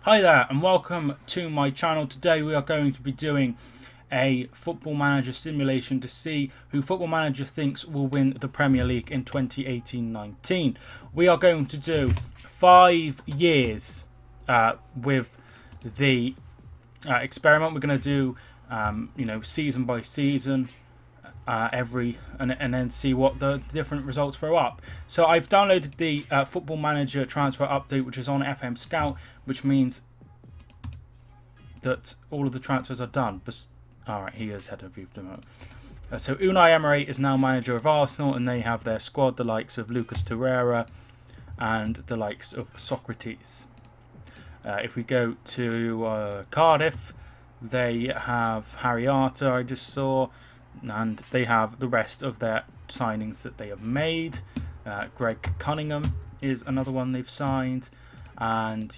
Hi there and welcome to my channel. Today we are going to be doing a football manager simulation to see who Football Manager thinks will win the Premier League in 2018-19. We are going to do 5 years with the experiment. We're going to do season by season and then see what the different results throw up. So I've downloaded the Football Manager transfer update, which is on FM Scout, which means that all of the transfers are done. But alright, he has had a review of them. So Unai Emery is now manager of Arsenal, and they have their squad, the likes of Lucas Torreira and the likes of Socrates. If we go to Cardiff, they have Harry Arter, I just saw, and they have the rest of their signings that they have made. Greg Cunningham is another one they've signed. And,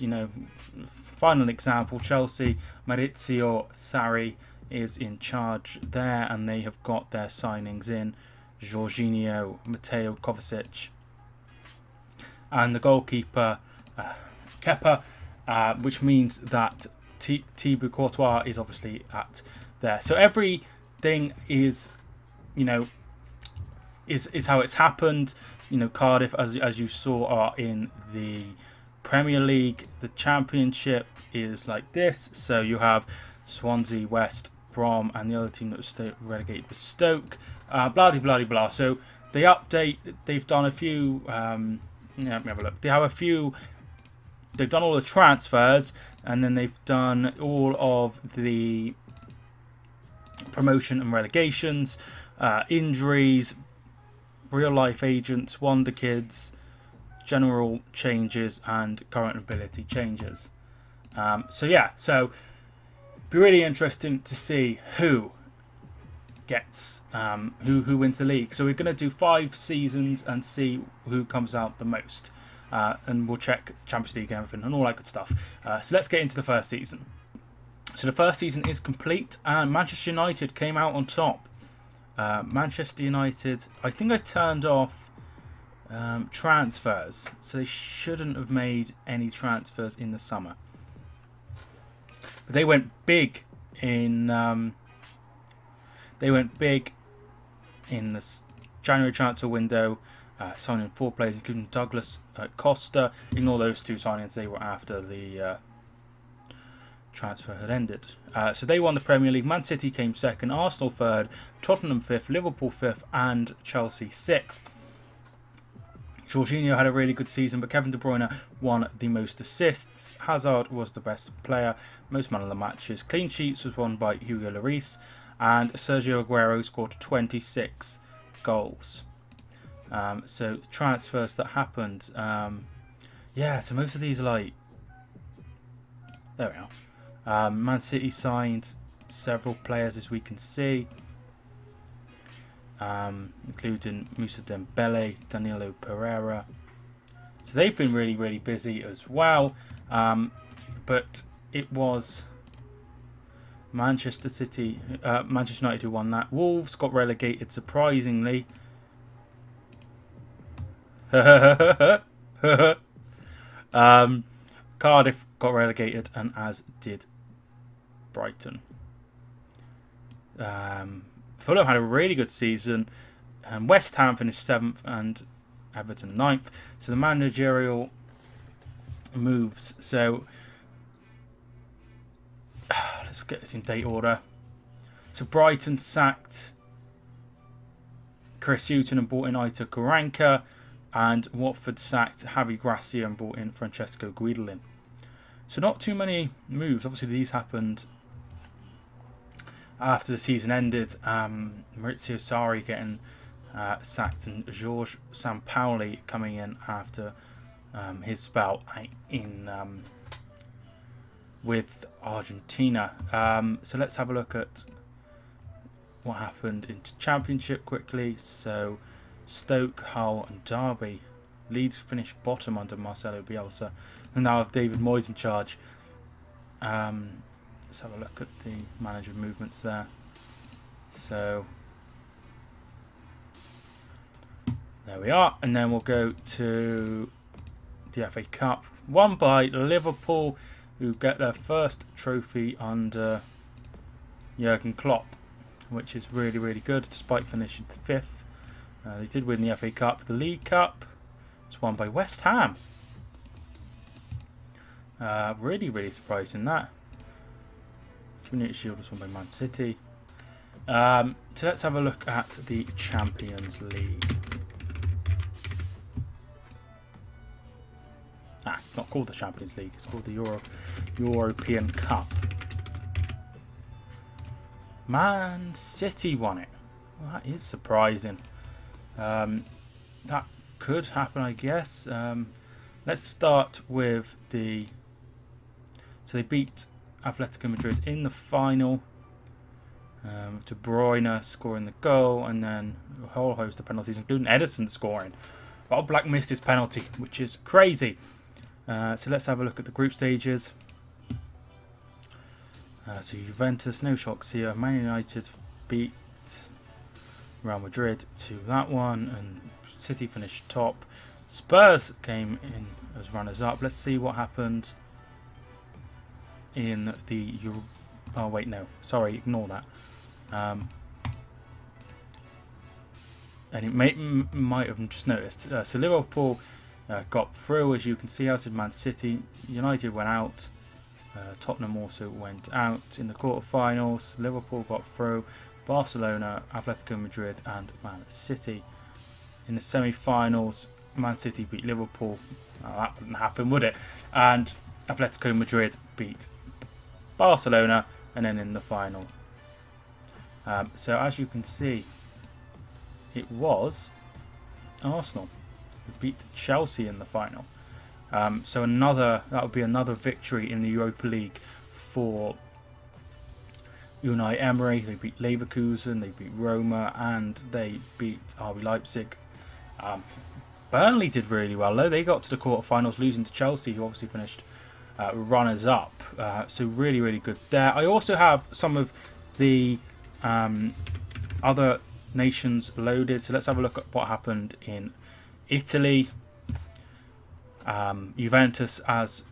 final example, Chelsea, Maurizio Sarri is in charge there, and they have got their signings in. Jorginho, Mateo Kovacic, and the goalkeeper, Kepa, which means that Thibaut Courtois is obviously at there. So everything is, is how it's happened. Cardiff, as you saw, are in the Premier League. The Championship is like this. So you have Swansea, West Brom, and the other team that was relegated was Stoke. Blah de blah de blah. So they update. They've done a few. Let me have a look. They have a few. They've done all the transfers, and then they've done all of the promotion and relegations, injuries, real life agents, wonder kids, general changes, and current ability changes. So it'd be really interesting to see who gets who wins the league. So we're going to do 5 seasons and see who comes out the most, and we'll check Champions League and everything and all that good stuff. So let's get into the first season. So the first season is complete, and Manchester United came out on top. Manchester United, I think I turned off transfers, so they shouldn't have made any transfers in the summer. But they went big in the January transfer window, signing 4 players, including Douglas Costa. Ignore those 2 signings; they were after the transfer had ended. So they won the Premier League. Man City came second, Arsenal third, Tottenham 5th, Liverpool 5th, and Chelsea 6th. Jorginho had a really good season, but Kevin De Bruyne won the most assists. Hazard was the best player, most man of the matches. Clean sheets was won by Hugo Lloris, and Sergio Aguero scored 26 goals. So transfers that happened. So most of these are like, there we are. Man City signed several players, as we can see, including Moussa Dembele, Danilo Pereira. So they've been really, really busy as well. But it was Manchester United who won that. Wolves got relegated, surprisingly. Cardiff got relegated, and as did Brighton. Fulham had a really good season, and West Ham finished 7th and Everton 9th. So the managerial moves. So let's get this in date order. So Brighton sacked Chris Hughton and brought in Aitor Karanka, and Watford sacked Javi Gracia and brought in Francesco Guidolin. So not too many moves. Obviously these happened after the season ended. Maurizio Sarri getting sacked, and Jorge Sampaoli coming in after his spell in with Argentina. So let's have a look at what happened in the Championship quickly. So Stoke, Hull, and Derby. Leeds finished bottom under Marcelo Bielsa, and now have David Moyes in charge. Let's have a look at the manager movements there. So there we are, and then we'll go to the FA Cup, won by Liverpool. who get their first trophy under Jurgen Klopp, which is really, really good, despite finishing 5th. They did win the FA Cup. The League Cup was won by West Ham. Really, really surprising that. Community Shield was won by Man City. So let's have a look at the Champions League. It's not called the Champions League. It's called the European Cup. Man City won it. Well, that is surprising. That could happen, I guess. Let's start with the... So they beat Atletico Madrid in the final. De Bruyne scoring the goal, and then a whole host of penalties, including Edison scoring. Well, Black missed his penalty, which is crazy. So let's have a look at the group stages. So Juventus, no shocks here. Man United beat Real Madrid to that one, and City finished top. Spurs came in as runners-up. Let's see what happened in the oh wait, no, sorry, ignore that. And it might have just noticed. So Liverpool got through, as you can see, out of Man City. United went out. Tottenham also went out in the quarterfinals. Liverpool got through. Barcelona, Atletico Madrid, and Man City. In the semi-finals, Man City beat Liverpool. That wouldn't happen, would it? And Atletico Madrid beat Barcelona, and then in the final. So as you can see, it was Arsenal who beat Chelsea in the final. So that would be another victory in the Europa League for Unai Emery. They beat Leverkusen, they beat Roma, and they beat RB Leipzig. Burnley did really well though. They got to the quarterfinals, losing to Chelsea, who obviously finished runners-up. So really, really good there. I also have some of the other nations loaded. So let's have a look at what happened in Italy. Juventus, as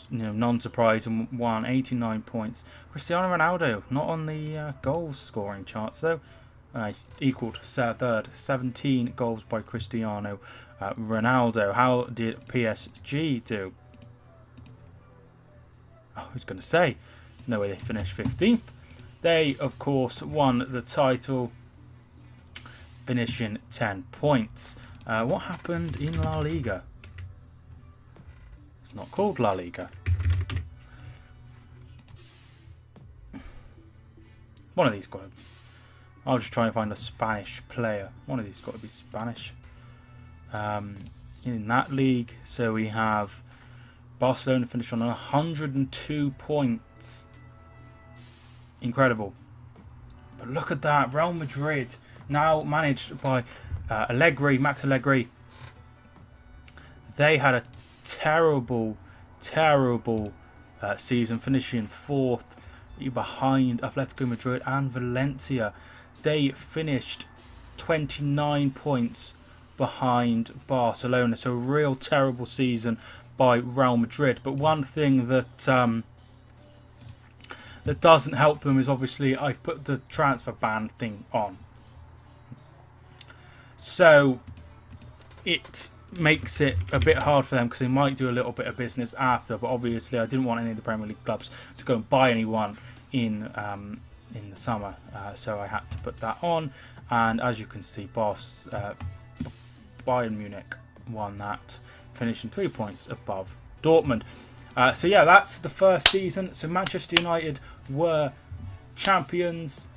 non-surprise, won 89 points. Cristiano Ronaldo not on the goals scoring charts though. He's equaled third, 17 goals by Cristiano Ronaldo. How did PSG do? I was going to say, no way, they finished 15th. They, of course, won the title, finishing 10 points. What happened in La Liga? It's not called La Liga. One of these got to be. I'll just try and find a Spanish player. One of these got to be Spanish. In that league, so we have Barcelona finished on 102 points. Incredible. But look at that. Real Madrid, now managed by Max Allegri. They had a terrible season, finishing 4th behind Atletico Madrid and Valencia. They finished 29 points behind Barcelona. So a real terrible season by Real Madrid. But one thing that that doesn't help them is obviously I've put the transfer ban thing on. So it makes it a bit hard for them because they might do a little bit of business after. But obviously I didn't want any of the Premier League clubs to go and buy anyone in the summer. So I had to put that on. And as you can see, Bayern Munich won that, finishing 3 points above Dortmund. So yeah, that's the first season. So Manchester United were champions.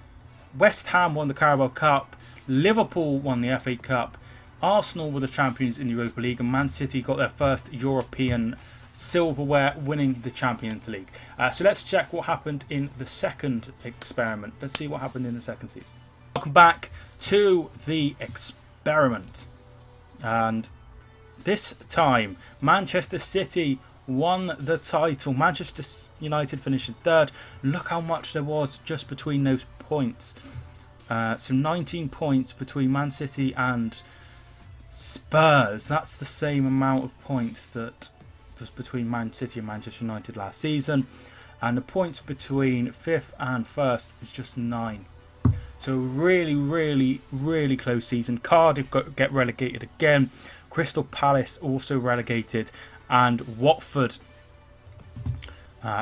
West Ham won the Carabao Cup. Liverpool won the FA Cup. Arsenal were the champions in the Europa League, and Man City got their first European silverware, winning the Champions League. So let's check what happened in the second experiment. Let's see what happened in the second season. Welcome back to the experiment. And this time, Manchester City won the title. Manchester United finished in 3rd. Look how much there was just between those points. So 19 points between Man City and Spurs. That's the same amount of points that was between Man City and Manchester United last season. And the points between 5th and 1st is just 9. So really, really, really close season. Cardiff get relegated again. Crystal Palace also relegated. And Watford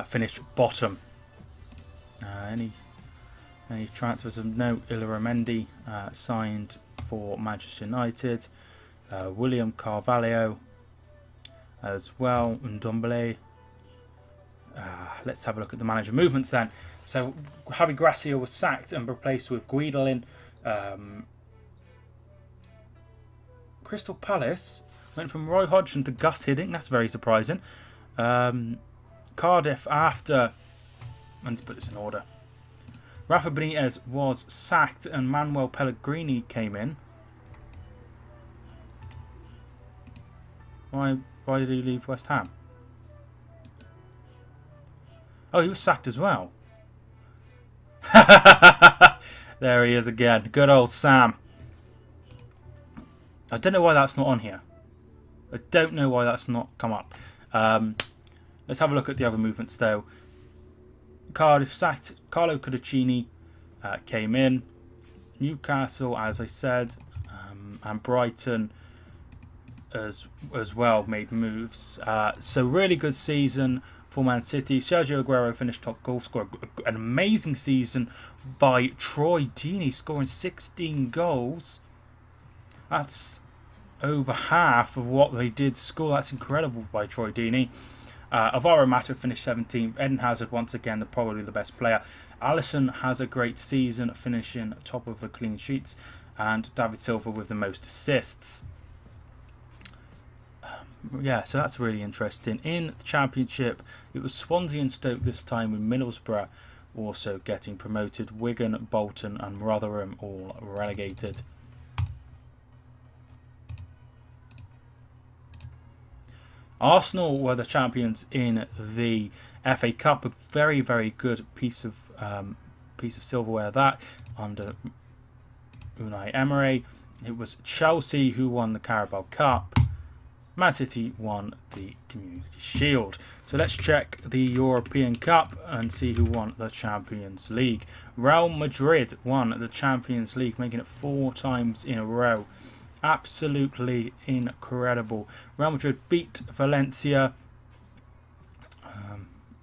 finished bottom. Any transfers of note? Illaramendi signed for Manchester United. William Carvalho as well. Ndombele. Let's have a look at the manager movements then. So Javi Gracia was sacked and replaced with Guidolin. Crystal Palace went from Roy Hodgson to Gus Hiddink. That's very surprising. Cardiff after... I need to put this in order. Rafa Benitez was sacked and Manuel Pellegrini came in. Why did he leave West Ham? Oh, he was sacked as well. There he is again. Good old Sam. I don't know why that's not on here. I don't know why that's not come up. Let's have a look at the other movements though. Cardiff sacked. Carlo Cudicini came in. Newcastle, as I said, and Brighton as well made moves. So really good season for Man City. Sergio Aguero finished top goal scorer. An amazing season by Troy Deeney, scoring 16 goals. That's over half of what they did score. That's incredible by Troy Deeney. Alvaro Mata finished 17th. Eden Hazard, once again, probably the best player. Alisson has a great season, finishing top of the clean sheets. And David Silva with the most assists. Yeah, so that's really interesting. In the Championship, it was Swansea and Stoke this time, with Middlesbrough also getting promoted. Wigan, Bolton and Rotherham all relegated. Arsenal were the champions in the FA Cup. A very, very good piece of silverware that under Unai Emery. It was Chelsea who won the Carabao Cup. Man City won the Community Shield. So let's check the European Cup and see who won the Champions League. Real Madrid won the Champions League, making it 4 times in a row. Absolutely incredible. Real Madrid beat Valencia,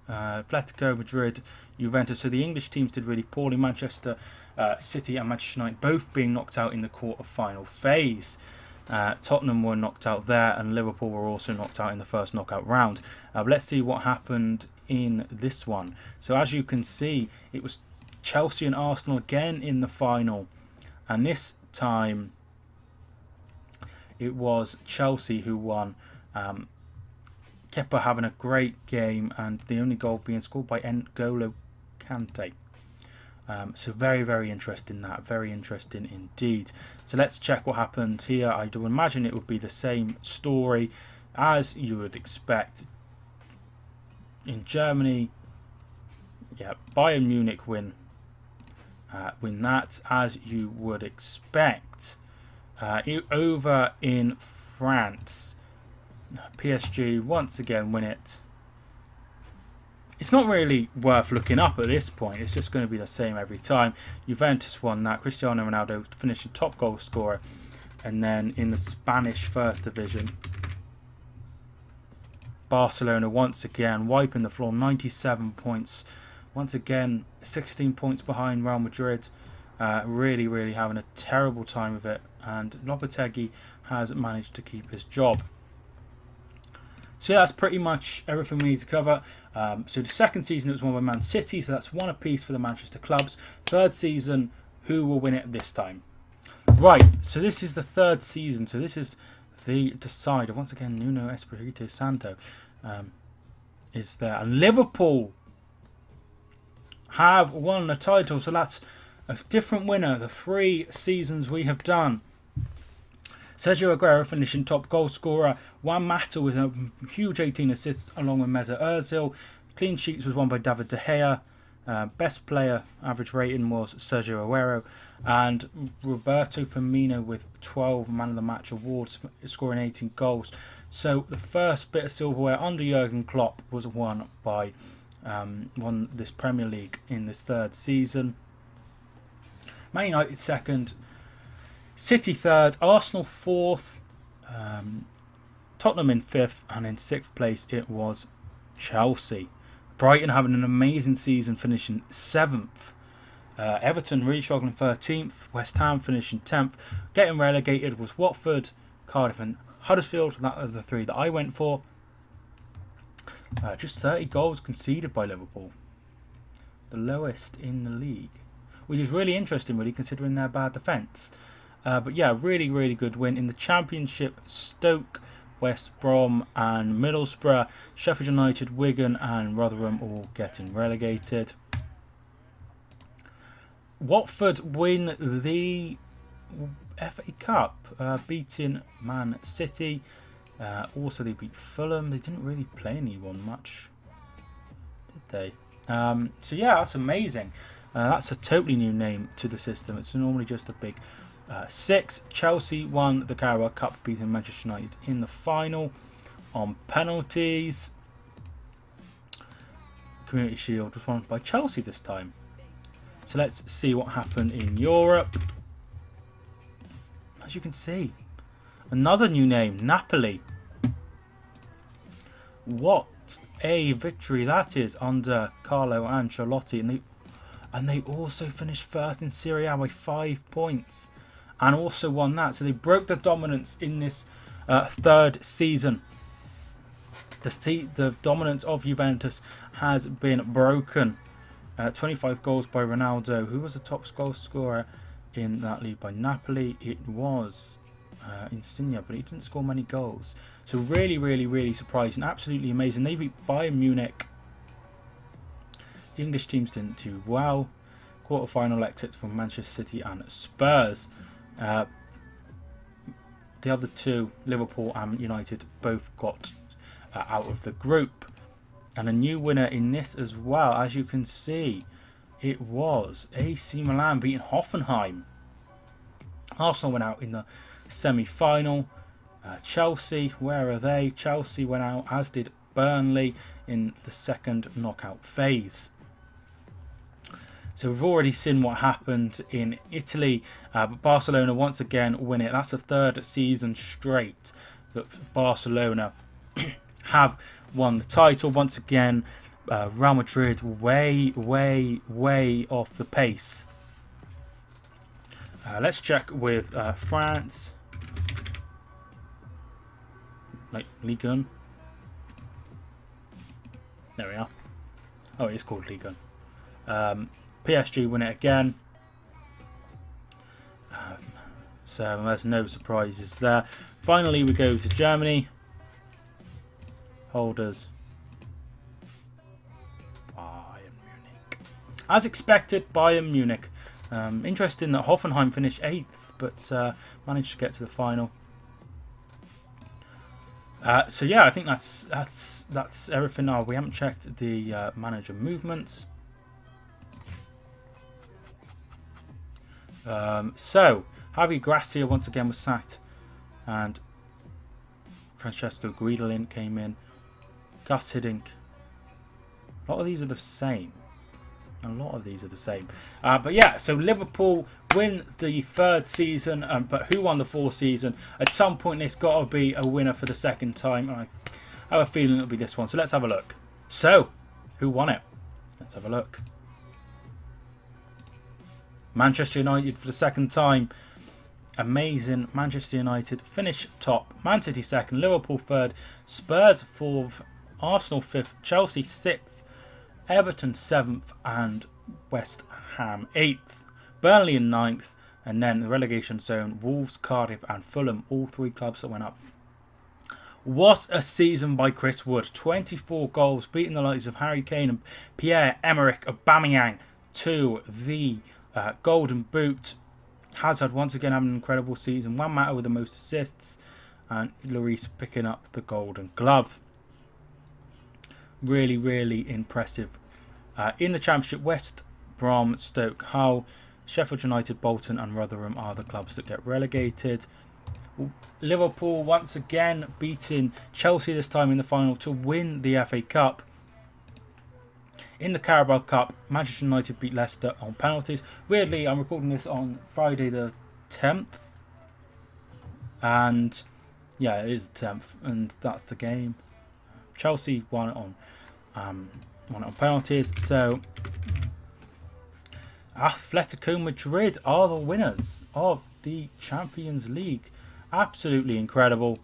Atletico Madrid, Juventus. So the English teams did really poorly. Manchester City and Manchester United both being knocked out in the quarter-final phase. Tottenham were knocked out there, and Liverpool were also knocked out in the first knockout round. Let's see what happened in this one. So as you can see, it was Chelsea and Arsenal again in the final, and this time it was Chelsea who won. Kepa having a great game, and the only goal being scored by N'Golo Kante. So very, very interesting that. Very interesting indeed. So let's check what happened here. I do imagine it would be the same story as you would expect. In Germany, yeah, Bayern Munich win that as you would expect. Over in France, PSG once again win it. It's not really worth looking up at this point. It's just going to be the same every time. Juventus won that. Cristiano Ronaldo finishing top goal scorer. And then in the Spanish First Division, Barcelona once again wiping the floor. 97 points. Once again, 16 points behind Real Madrid. Really, really having a terrible time of it. And Lopetegui has managed to keep his job. So yeah, that's pretty much everything we need to cover. So the second season it was won by Man City, so that's one apiece for the Manchester clubs. Third season, who will win it this time? Right, so this is the third season. So this is the decider. Once again, Nuno Espirito Santo is there. And Liverpool have won the title, so that's a different winner the 3 seasons we have done. Sergio Aguero finishing top goal scorer. Juan Mata with a huge 18 assists along with Mesut Ozil. Clean sheets was won by David De Gea. Best player average rating was Sergio Aguero. And Roberto Firmino with 12 Man of the Match awards, scoring 18 goals. So the first bit of silverware under Jurgen Klopp was won by won this Premier League in this third season. Man United second, City third, Arsenal fourth, Tottenham in fifth, and in sixth place it was Chelsea. Brighton having an amazing season, finishing seventh. Everton really struggling 13th. West Ham finishing 10th. Getting relegated was Watford, Cardiff and Huddersfield. That are the three that I went for. Just 30 goals conceded by Liverpool. The lowest in the league. Which is really interesting, really, considering their bad defence. But yeah, really, really good win. In the Championship, Stoke, West Brom and Middlesbrough, Sheffield United, Wigan and Rotherham all getting relegated. Watford win the FA Cup, beating Man City. Also, they beat Fulham. They didn't really play anyone much, did they? So yeah, that's amazing. That's a totally new name to the system. It's normally just a big six. Chelsea won the Carabao Cup, beating Manchester United in the final on penalties. Community Shield was won by Chelsea this time. So let's see what happened in Europe. As you can see, another new name, Napoli. What a victory that is under Carlo Ancelotti. And they also finished first in Serie A by 5 points. And also won that. So they broke the dominance in this third season. The dominance of Juventus has been broken. 25 goals by Ronaldo. Who was the top goal scorer in that league by Napoli? It was Insigne, but he didn't score many goals. So really, really, really surprising. Absolutely amazing. They beat Bayern Munich. The English teams didn't do well. Quarter-final exits from Manchester City and Spurs. The other two, Liverpool and United, both got out of the group. And a new winner in this as well, as you can see, it was AC Milan beating Hoffenheim. Arsenal went out in the semi-final. Chelsea, where are they? Chelsea went out, as did Burnley, in the second knockout phase. So we've already seen what happened in Italy, but Barcelona once again win it. That's the third season straight that Barcelona have won the title. Once again, Real Madrid way off the pace. Let's check with France. Like Ligue 1. There we are. Oh, it is called Ligue 1. PSG win it again. So there's no surprises there. Finally, we go to Germany. Holders. Bayern Munich. As expected, Bayern Munich. Interesting that Hoffenheim finished 8th, but managed to get to the final. So yeah, I think that's everything now. We haven't checked the manager movements. So Javi Gracia once again was sacked, and Francesco Guidolin came in. Gus Hiddink. A lot of these are the same. But yeah, so Liverpool win the third season, but who won the fourth season? At some point, there's got to be a winner for the second time. I have a feeling it'll be this one. So let's have a look. So, who won it? Let's have a look. Manchester United for the second time. Amazing. Manchester United finish top. Man City second. Liverpool third. Spurs fourth. Arsenal fifth. Chelsea sixth. Everton 7th and West Ham 8th. Burnley in 9th. And then the relegation zone, Wolves, Cardiff and Fulham, all three clubs that went up. What a season by Chris Wood. 24 goals, beating the likes of Harry Kane and Pierre-Emerick Aubameyang to the Golden Boot. Hazard once again having an incredible season. Juan Mata with the most assists. And Lloris picking up the Golden Glove. Really, really impressive. In the Championship, West Brom, Stoke, Hull, Sheffield United, Bolton and Rotherham are the clubs that get relegated. Liverpool once again beating Chelsea, this time in the final, to win the FA Cup. In the Carabao Cup, Manchester United beat Leicester on penalties. Weirdly, I'm recording this on Friday the 10th. And yeah, it is the 10th, and that's the game. Chelsea won it on penalties. So Atletico Madrid are the winners of the Champions League. Absolutely incredible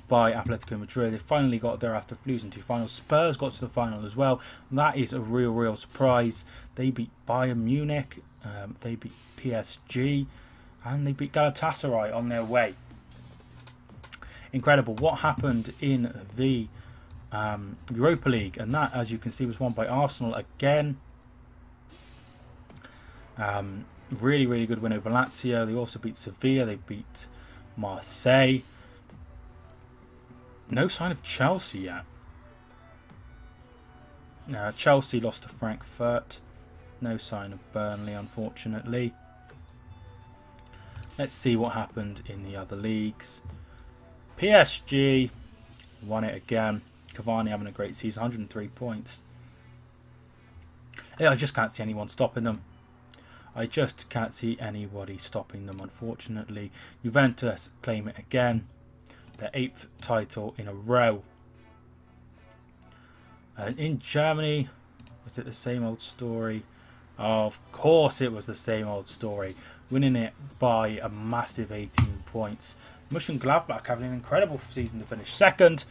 by Atletico Madrid. They finally got there after losing 2 finals. Spurs got to the final as well. That is a real surprise. They beat Bayern Munich, they beat PSG, and they beat Galatasaray on their way. Incredible. What happened in the Europa League, and that, as you can see, was won by Arsenal again. Really good win over Lazio. They also beat Sevilla. They beat Marseille. No sign of Chelsea yet. Chelsea lost to Frankfurt. No sign of Burnley, unfortunately. Let's see what happened in the other leagues. PSG won it again. Cavani having a great season, 103 points. I just can't see anyone stopping them. I just can't see anybody stopping them, unfortunately. Juventus claim it again. Their 8th title in a row. And in Germany, was it the same old story? Of course it was the same old story. Winning it by a massive 18 points. Mönchengladbach having an incredible season to finish second.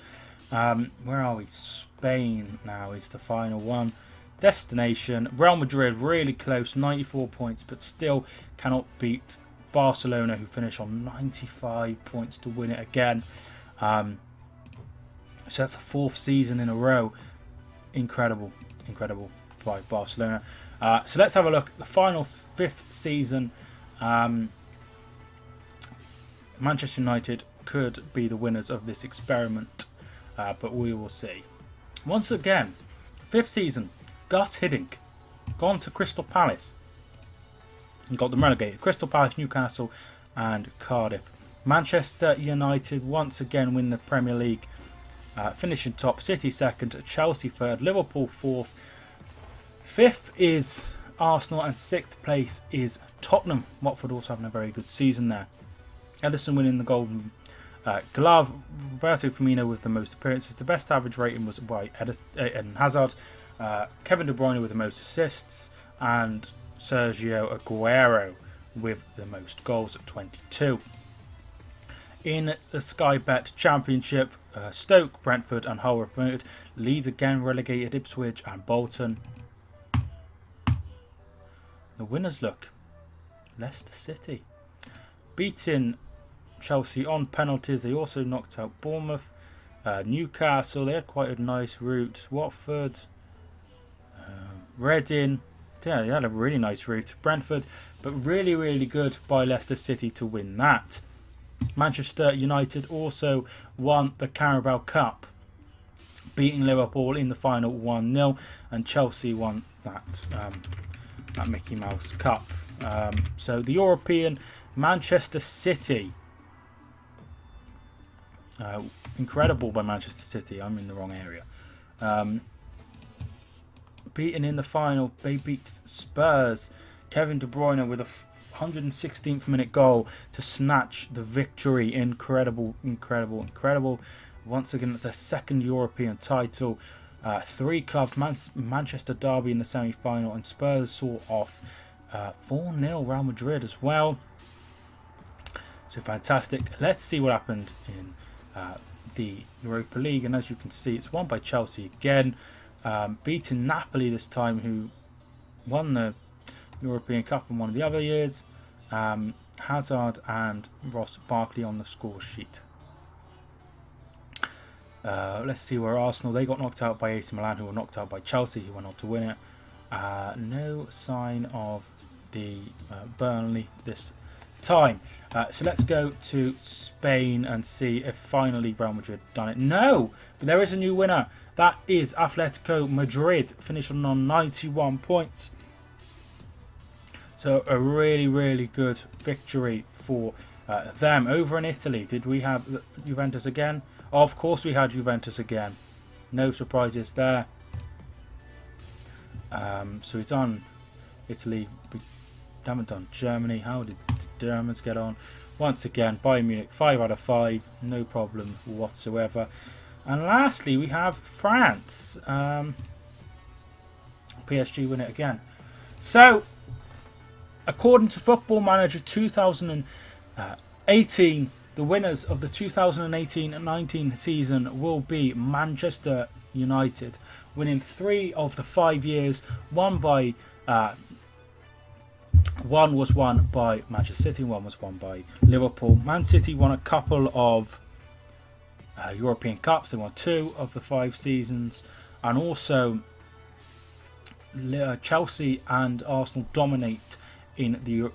Where are we? Spain now is the final one. Destination. Real Madrid really close, 94 points, but still cannot beat Barcelona, who finish on 95 points to win it again. So that's a 4th season in a row. Incredible by Barcelona. So let's have a look. The final 5th season. Manchester United could be the winners of this experiment, but we will see. Once again, 5th season. Gus Hiddink gone to Crystal Palace and got them relegated. Crystal Palace, Newcastle and Cardiff. Manchester United once again win the Premier League, finishing top. City 2nd, Chelsea 3rd, Liverpool 4th. 5th is Arsenal and 6th place is Tottenham. Watford also having a very good season there. Ederson winning the Golden Glove. Roberto Firmino with the most appearances. The best average rating was by Eden Hazard. Kevin De Bruyne with the most assists, and Sergio Aguero with the most goals at 22. In the Sky Bet Championship, Stoke, Brentford and Hull were promoted. Leeds again relegated, Ipswich and Bolton. The winners look Leicester City. Beating Chelsea on penalties. They also knocked out Bournemouth. Newcastle, they had quite a nice route. Watford. Reading, yeah, they had a really nice route. Brentford, but really good by Leicester City to win that. Manchester United also won the Carabao Cup, beating Liverpool in the final 1-0, and Chelsea won that Mickey Mouse Cup. So the European, Manchester City. Incredible by Manchester City. I'm in the wrong area. Beaten in the final, they beat Spurs. Kevin De Bruyne with a 116th minute goal to snatch the victory. Incredible. Once again, it's their 2nd European title. 3 clubs, Manchester Derby in the semi-final, and Spurs saw off 4-0 Real Madrid as well. So fantastic. Let's see what happened in the Europa League, and as you can see, it's won by Chelsea again. Beating Napoli this time, who won the European Cup in one of the other years. Hazard and Ross Barkley on the score sheet. Let's see where Arsenal, they got knocked out by AC Milan, who were knocked out by Chelsea, who went on to win it. No sign of the Burnley this time. So let's go to Spain and see if finally Real Madrid done it. No, but there is a new winner. That is Atletico Madrid, finishing on 91 points. So a really, really good victory for them. Over in Italy, did we have Juventus again? Oh, of course we had Juventus again. No surprises there. So we've done Italy. We haven't done Germany. How did the Germans get on? Once again, Bayern Munich, 5 out of 5. No problem whatsoever. And lastly, we have France. PSG win it again. So, according to Football Manager 2018, the winners of the 2018-19 season will be Manchester United, winning 3 of the 5 years. One was won by Manchester City, one was won by Liverpool. Man City won a couple of European Cups. They won 2 of the 5 seasons, and also Chelsea and Arsenal dominate in the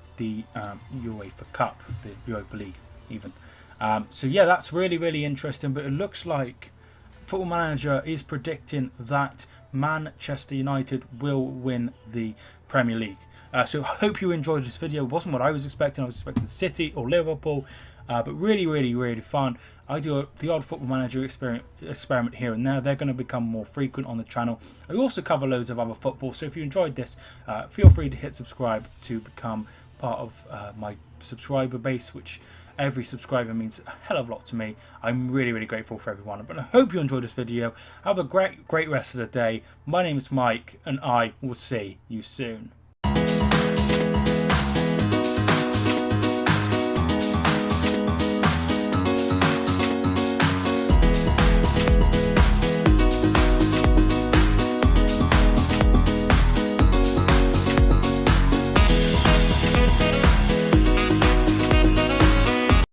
UEFA Cup, the Europa League even. So yeah, that's really, really interesting. But it looks like Football Manager is predicting that Manchester United will win the Premier League. So I hope you enjoyed this video. It wasn't what I was expecting. I was expecting City or Liverpool, but really, really, really fun. I do the odd Football Manager experiment here and there. They're going to become more frequent on the channel. I also cover loads of other football, so if you enjoyed this, feel free to hit subscribe to become part of my subscriber base, which every subscriber means a hell of a lot to me. I'm really, really grateful for everyone. But I hope you enjoyed this video. Have a great rest of the day. My name is Mike, and I will see you soon.